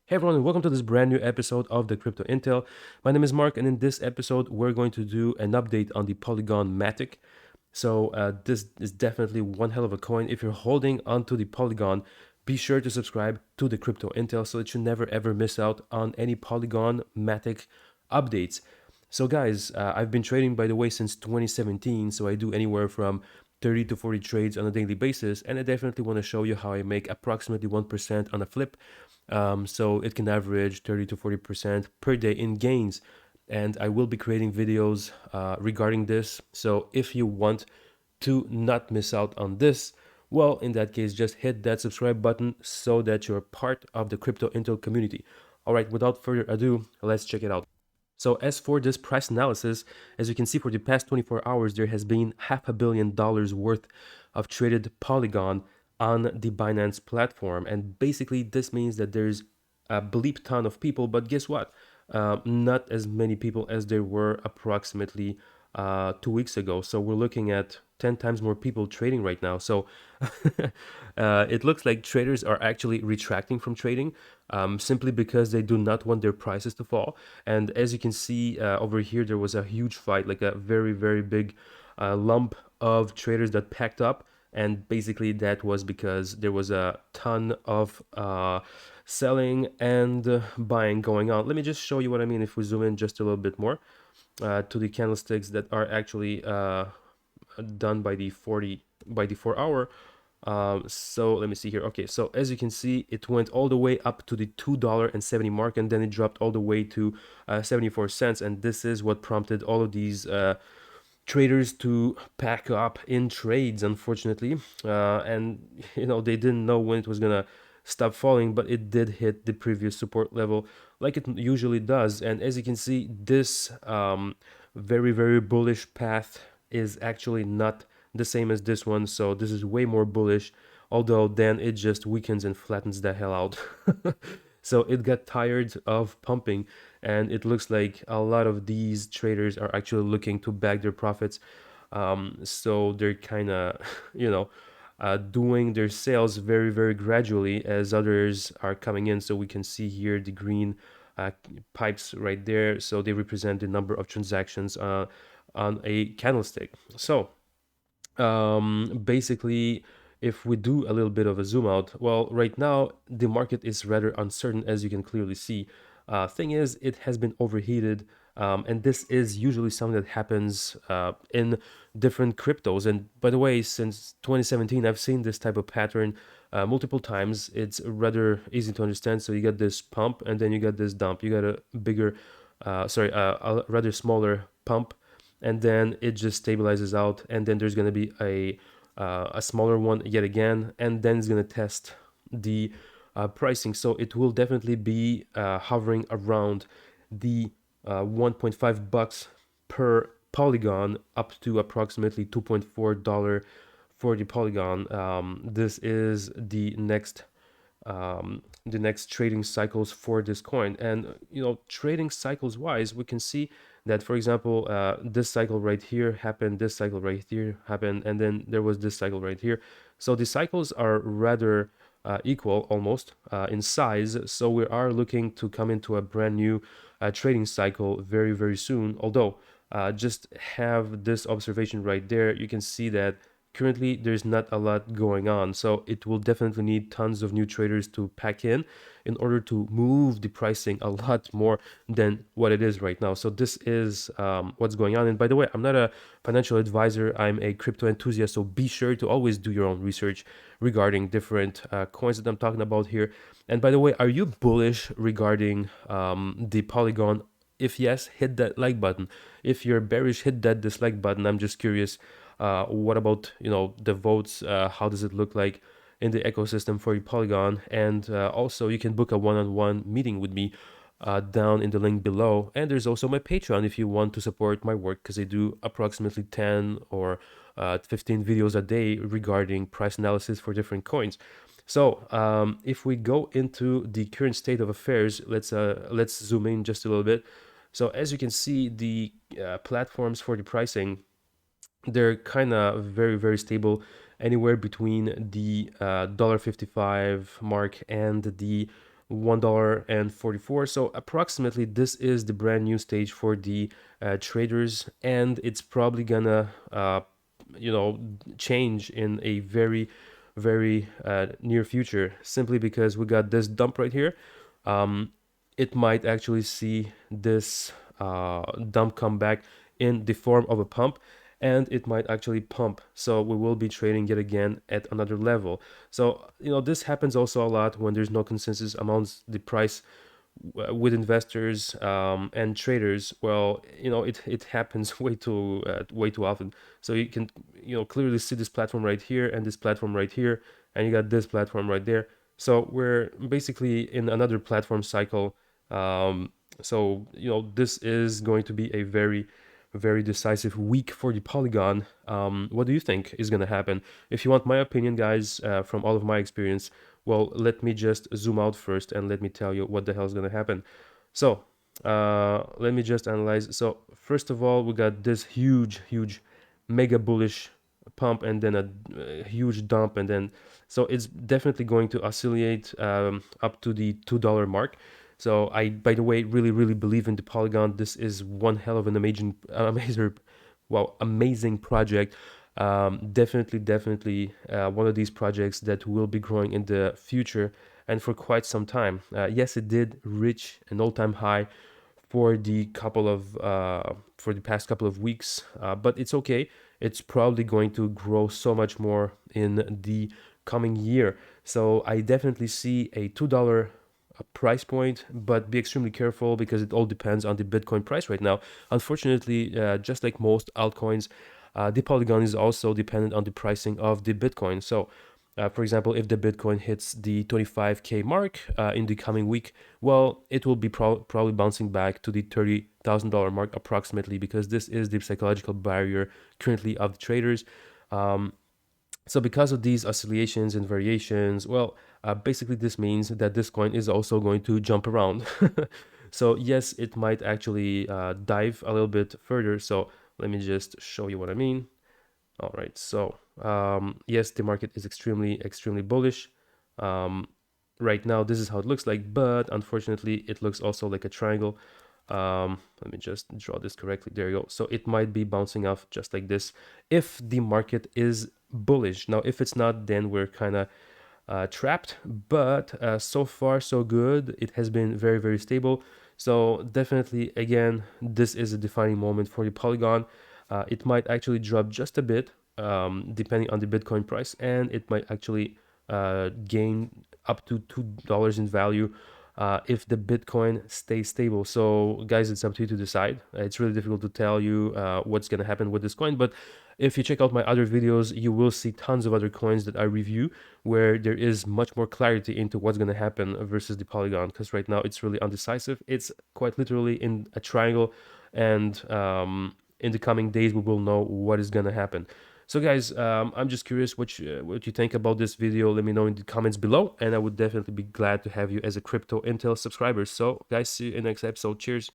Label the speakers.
Speaker 1: Hey everyone, and welcome to this brand new episode of the Crypto Intel. My name is Mark, and in this episode, we're going to do an update on the Polygon MATIC. This is definitely one hell of a coin. If you're holding onto the Polygon, be sure to subscribe to the Crypto Intel so that you never ever miss out on any Polygon MATIC updates. So, guys, I've been trading, by the way, since 2017. So I do anywhere from 30 to 40 trades on a daily basis, and I definitely want to show you how I make approximately 1% on a flip. So it can average 30 to 40% per day in gains. And I will be creating videos regarding this. So if you want to not miss out on this, well, in that case, just hit that subscribe button so that you're part of the Crypto Intel community. All right, without further ado, let's check it out. So as for this price analysis, as you can see for the past 24 hours, there has been $500 million worth of traded Polygon on the Binance platform. And basically this means that there's a bleep ton of people, but guess what? Not as many people as there were approximately 2 weeks ago. So we're looking at 10 times more people trading right now. So it looks like traders are actually retracting from trading simply because they do not want their prices to fall. And as you can see over here, there was a huge fight, like a very, very big lump of traders that packed up. And basically that was because there was a ton of selling and buying going on. Let me just show you what I mean if we zoom in just a little bit more to the candlesticks that are actually done by the 4 hour. So let me see here. Okay, so as you can see, it went all the way up to the $2.70 mark, and then it dropped all the way to 74 cents. And this is what prompted all of these traders to pack up in trades, unfortunately. And they didn't know when it was gonna stop falling, but it did hit the previous support level like it usually does. And as you can see, this very, very bullish path is actually not the same as this one. So this is way more bullish, although then it just weakens and flattens the hell out. So it got tired of pumping, and it looks like a lot of these traders are actually looking to bag their profits. So they're kind of, doing their sales very, very gradually as others are coming in. So we can see here the green pipes right there. So they represent the number of transactions on a candlestick. So basically, if we do a little bit of a zoom out, well, right now the market is rather uncertain, as you can clearly see. Thing is, it has been overheated, and this is usually something that happens in different cryptos. And by the way, since 2017, I've seen this type of pattern multiple times. It's rather easy to understand. So you get this pump, and then you get this dump. You got a bigger, a rather smaller pump, and then it just stabilizes out, and then there's going to be a smaller one yet again, and then it's going to test the pricing. So it will definitely be hovering around the 1.5 bucks per polygon up to approximately $2.4 for the polygon. This is the next trading cycles for this coin. And trading cycles wise, we can see that, for example, this cycle right here happened, this cycle right here happened, and then there was this cycle right here. So the cycles are rather equal almost in size. So we are looking to come into a brand new trading cycle very, very soon. Although just have this observation right there, you can see that currently there's not a lot going on. So it will definitely need tons of new traders to pack in order to move the pricing a lot more than what it is right now. So this is what's going on. And by the way, I'm not a financial advisor, I'm a crypto enthusiast. So be sure to always do your own research regarding different coins that I'm talking about here. And by the way, are you bullish regarding the Polygon? If yes, hit that like button. If you're bearish, hit that dislike button. I'm just curious, what about the votes? How does it look like in the ecosystem for your Polygon? And also, you can book a one-on-one meeting with me down in the link below. And there's also my Patreon if you want to support my work, because I do approximately 10 or 15 videos a day regarding price analysis for different coins. So if we go into the current state of affairs, let's zoom in just a little bit. So as you can see, the platforms for the pricing, they're kind of very, very stable, anywhere between the $1.55 mark and the $1.44. So approximately this is the brand new stage for the traders, and it's probably gonna change in a very near future, simply because we got this dump right here. It might actually see this dump come back in the form of a pump, and it might actually pump, so we will be trading yet again at another level. So this happens also a lot when there's no consensus amongst the price with investors and traders. Well, it happens way too often. So you can clearly see this platform right here and this platform right here, and you got this platform right there. So we're basically in another platform cycle. So this is going to be a very decisive week for the Polygon. What do you think is going to happen? If you want my opinion, guys, from all of my experience, well, let me just zoom out first and let me tell you what the hell is going to happen. So let me just analyze. So first of all, we got this huge mega bullish pump, and then a huge dump, and then so it's definitely going to oscillate up to the $2 mark. So I, by the way, really believe in the Polygon. This is one hell of an amazing project. Definitely one of these projects that will be growing in the future and for quite some time. Yes, it did reach an all-time high for the past couple of weeks, but it's okay. It's probably going to grow so much more in the coming year. So I definitely see a $2 price point, but be extremely careful because it all depends on the Bitcoin price right now. Unfortunately, just like most altcoins, the Polygon is also dependent on the pricing of the Bitcoin. So for example, if the Bitcoin hits the 25K mark in the coming week, well, it will be probably bouncing back to the $30,000 mark approximately, because this is the psychological barrier currently of the traders. So because of these oscillations and variations, well, basically this means that this coin is also going to jump around. So yes, it might actually dive a little bit further. So let me just show you what I mean. All right, so yes, the market is extremely bullish. Right now, this is how it looks like, but unfortunately, it looks also like a triangle. Let me just draw this correctly. There you go. So it might be bouncing off just like this if the market is bullish. Now, if it's not, then we're kind of trapped, but so far so good. It has been very stable. So definitely, again, this is a defining moment for the Polygon. It might actually drop just a bit depending on the Bitcoin price, and it might actually gain up to $2 in value if the Bitcoin stays stable. So guys, it's up to you to decide. It's really difficult to tell you what's going to happen with this coin, but if you check out my other videos, you will see tons of other coins that I review where there is much more clarity into what's going to happen versus the Polygon, because right now it's really undecisive. It's quite literally in a triangle, and in the coming days we will know what is going to happen. So guys, I'm just curious what you think about this video. Let me know in the comments below, and I would definitely be glad to have you as a Crypto Intel subscriber. So guys, see you in the next episode. Cheers.